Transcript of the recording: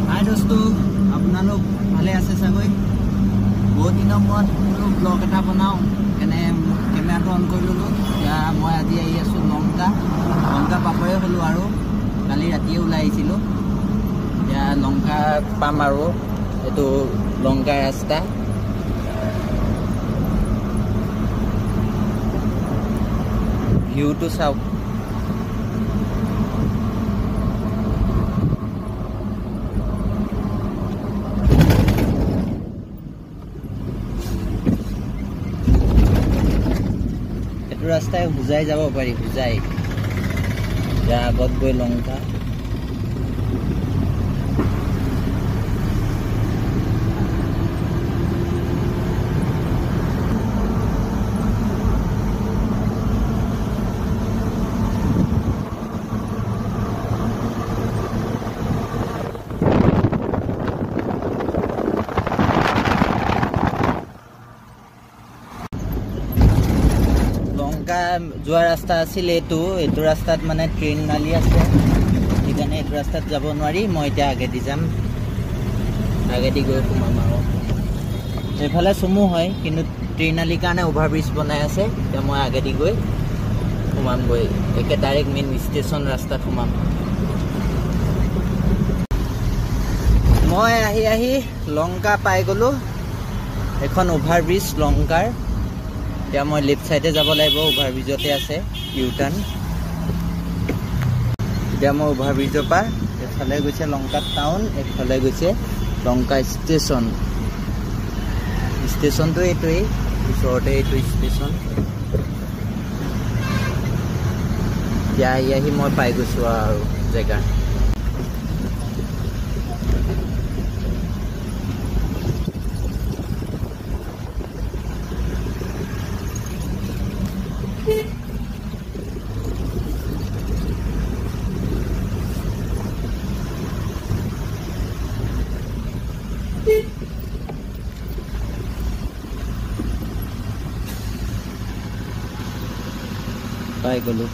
হাই দোস্ত, আপোনালোক ভালে আছে চাগৈ? বহুত দিনৰ মূৰত ব্লগ এটা বনাওঁ কেনে কেমেৰাটো অন কৰি ল'লোঁ। এতিয়া মই আজি আহি আছোঁ লংকা পাবই হ'লোঁ আৰু কালি ৰাতিয়ে ওলাই আহিছিলোঁ। এতিয়া লংকা পাম আৰু এইটো লংকা ৰাস্তা। ভিউটো চাওক। এইটো ৰাস্তাই হুজাই যাব পাৰি, হুজাই এতিয়া আগত গৈ লংকা। লংকা যোৱা ৰাস্তা আছিল এইটো ৰাস্তাত মানে ট্ৰেইন নালি আছে, সেইকাৰণে এইটো ৰাস্তাত যাব নোৱাৰি। মই এতিয়া আগেদি যাম, আগেদি গৈ সোমাম আৰু এইফালে চমু হয়, কিন্তু ট্ৰেইন নালিৰ কাৰণে অভাৰব্ৰিজ বনাই আছে। এতিয়া মই আগেদি গৈ সোমামগৈ, একে ডাইৰেক্ট মেইন ষ্টেচন ৰাস্তাত সোমাম। মই আহি লংকা পাই গ'লোঁ। এখন অভাৰব্ৰিজ লংকাৰ। এতিয়া মই লেফ্ট চাইডে যাব লাগিব, অভাৰব্ৰিজতে আছে ইউ টাৰ্ণ। এতিয়া মই অভাৰব্ৰিজৰ পৰা এফালে গৈছে লংকা টাউন, এফালে গৈছে লংকা ষ্টেচন। ষ্টেচনটো এইটোৱেই, ওচৰতে এইটো ষ্টেচন। এতিয়া আহি মই পাই গৈছোঁ আৰু জেগা। পাই গ'লোঁ।